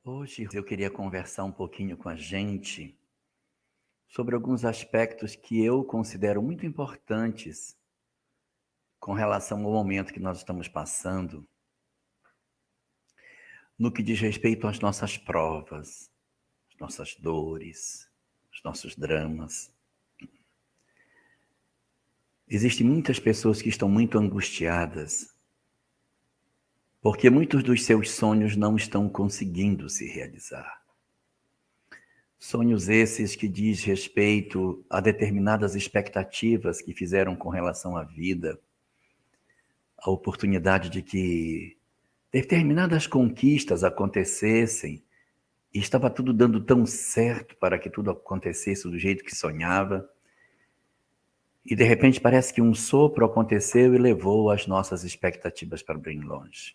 Hoje eu queria conversar um pouquinho com a gente sobre alguns aspectos que eu considero muito importantes com relação ao momento que nós estamos passando, no que diz respeito às nossas provas, às nossas dores, os nossos dramas. Existem muitas pessoas que estão muito angustiadas porque muitos dos seus sonhos não estão conseguindo se realizar. Sonhos esses que diz respeito a determinadas expectativas que fizeram com relação à vida, a oportunidade de que determinadas conquistas acontecessem e estava tudo dando tão certo para que tudo acontecesse do jeito que sonhava. E de repente parece que um sopro aconteceu e levou as nossas expectativas para bem longe.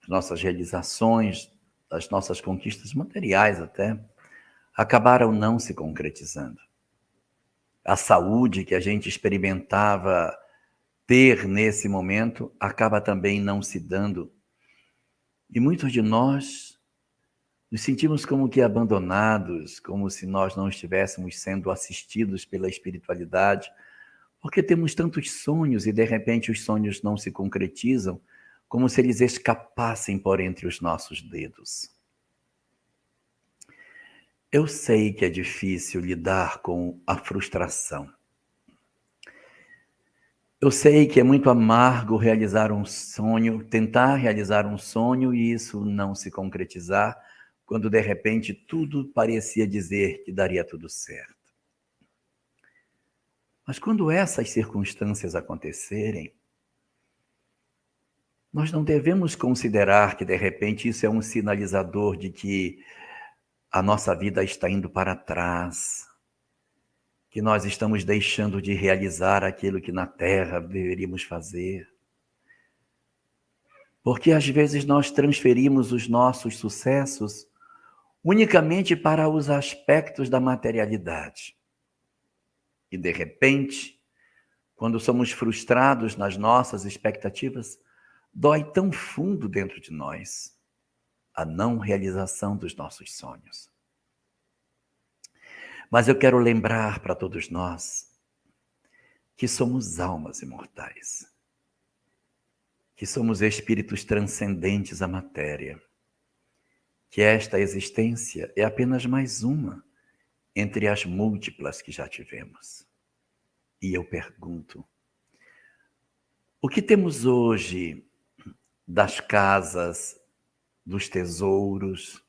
As nossas realizações, as nossas conquistas materiais até, acabaram não se concretizando. A saúde que a gente experimentava ter nesse momento acaba também não se dando. E muitos de nós nos sentimos como que abandonados, como se nós não estivéssemos sendo assistidos pela espiritualidade, porque temos tantos sonhos e de repente os sonhos não se concretizam, como se eles escapassem por entre os nossos dedos. Eu sei que é difícil lidar com a frustração. Eu sei que é muito amargo realizar um sonho, tentar realizar um sonho e isso não se concretizar, quando de repente tudo parecia dizer que daria tudo certo. Mas quando essas circunstâncias acontecerem, nós não devemos considerar que de repente isso é um sinalizador de que a nossa vida está indo para trás, que nós estamos deixando de realizar aquilo que na Terra deveríamos fazer. Porque às vezes nós transferimos os nossos sucessos unicamente para os aspectos da materialidade. E de repente, quando somos frustrados nas nossas expectativas, dói tão fundo dentro de nós a não realização dos nossos sonhos. Mas eu quero lembrar para todos nós que somos almas imortais, que somos espíritos transcendentes à matéria, que esta existência é apenas mais uma entre as múltiplas que já tivemos. E eu pergunto, o que temos hoje das casas, dos tesouros,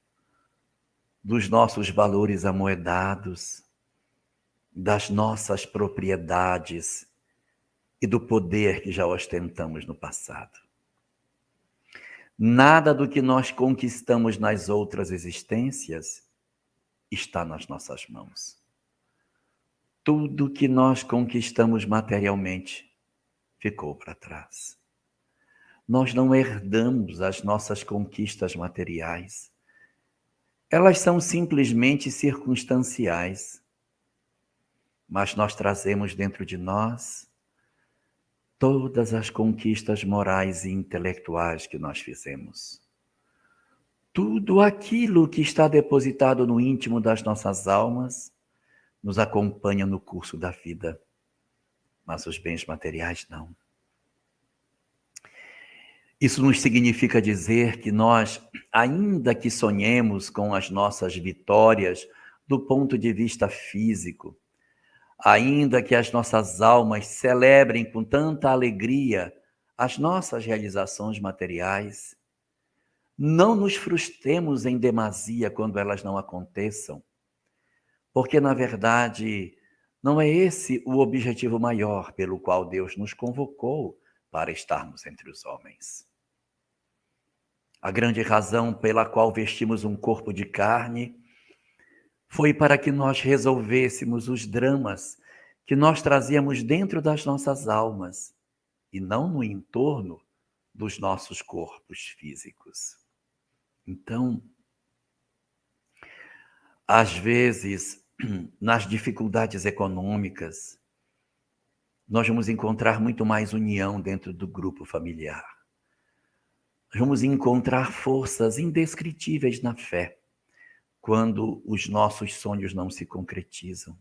dos nossos valores amoedados, das nossas propriedades e do poder que já ostentamos no passado? Nada do que nós conquistamos nas outras existências está nas nossas mãos. Tudo que nós conquistamos materialmente ficou para trás. Nós não herdamos as nossas conquistas materiais. Elas são simplesmente circunstanciais. Mas nós trazemos dentro de nós todas as conquistas morais e intelectuais que nós fizemos. Tudo aquilo que está depositado no íntimo das nossas almas nos acompanha no curso da vida, mas os bens materiais não. Isso nos significa dizer que nós, ainda que sonhemos com as nossas vitórias do ponto de vista físico, ainda que as nossas almas celebrem com tanta alegria as nossas realizações materiais, não nos frustremos em demasia quando elas não aconteçam, porque, na verdade, não é esse o objetivo maior pelo qual Deus nos convocou para estarmos entre os homens. A grande razão pela qual vestimos um corpo de carne foi para que nós resolvêssemos os dramas que nós trazíamos dentro das nossas almas e não no entorno dos nossos corpos físicos. Então, às vezes, nas dificuldades econômicas, nós vamos encontrar muito mais união dentro do grupo familiar. vamos encontrar forças indescritíveis na fé quando os nossos sonhos não se concretizam.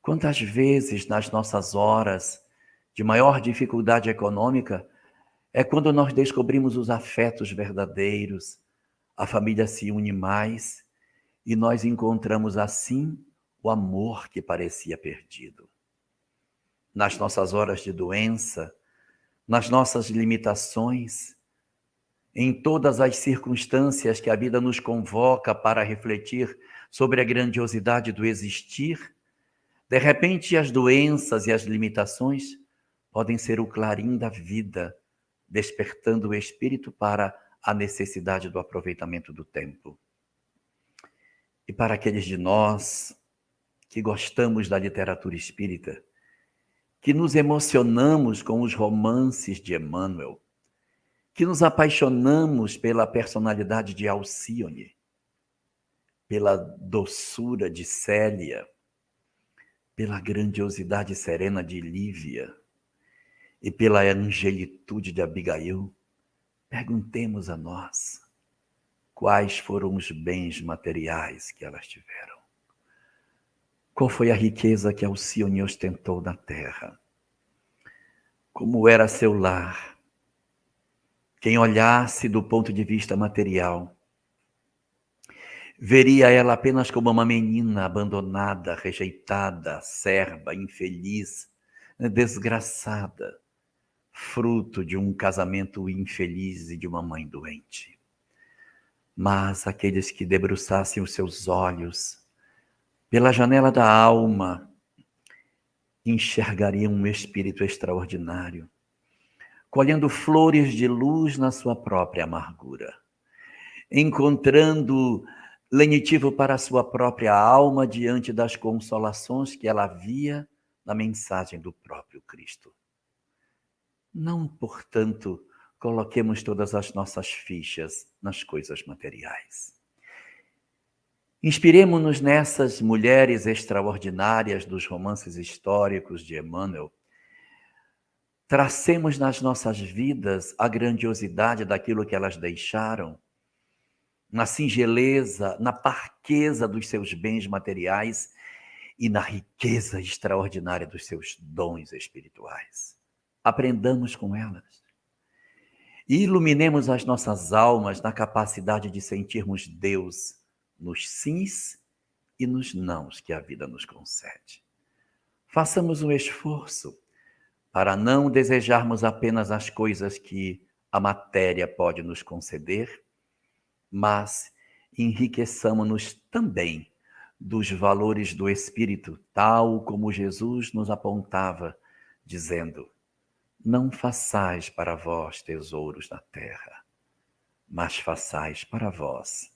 Quantas vezes nas nossas horas de maior dificuldade econômica é quando nós descobrimos os afetos verdadeiros, a família se une mais e nós encontramos assim o amor que parecia perdido. Nas nossas horas de doença, nas nossas limitações, em todas as circunstâncias que a vida nos convoca para refletir sobre a grandiosidade do existir, de repente as doenças e as limitações podem ser o clarim da vida, despertando o espírito para a necessidade do aproveitamento do tempo. E para aqueles de nós que gostamos da literatura espírita, que nos emocionamos com os romances de Emmanuel, que nos apaixonamos pela personalidade de Alcione, pela doçura de Célia, pela grandiosidade serena de Lívia e pela angelitude de Abigail, perguntemos a nós quais foram os bens materiais que elas tiveram. Qual foi a riqueza que Alcione ostentou na terra? Como era seu lar? Quem olhasse do ponto de vista material, veria ela apenas como uma menina abandonada, rejeitada, serva, infeliz, desgraçada, fruto de um casamento infeliz e de uma mãe doente. Mas aqueles que debruçassem os seus olhos pela janela da alma, enxergariam um espírito extraordinário, colhendo flores de luz na sua própria amargura, encontrando lenitivo para a sua própria alma diante das consolações que ela via na mensagem do próprio Cristo. Não, portanto, coloquemos todas as nossas fichas nas coisas materiais. Inspiremo-nos nessas mulheres extraordinárias dos romances históricos de Emmanuel. Tracemos nas nossas vidas a grandiosidade daquilo que elas deixaram, na singeleza, na parqueza dos seus bens materiais e na riqueza extraordinária dos seus dons espirituais. Aprendamos com elas. E iluminemos as nossas almas na capacidade de sentirmos Deus nos sims e nos nãos que a vida nos concede. Façamos um esforço para não desejarmos apenas as coisas que a matéria pode nos conceder, mas enriqueçamos-nos também dos valores do Espírito, tal como Jesus nos apontava, dizendo: não façais para vós tesouros na terra, mas façais para vós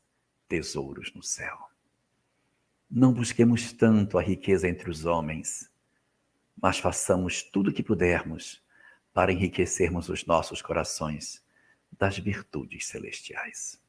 tesouros no céu. Não busquemos tanto a riqueza entre os homens, mas façamos tudo o que pudermos para enriquecermos os nossos corações das virtudes celestiais.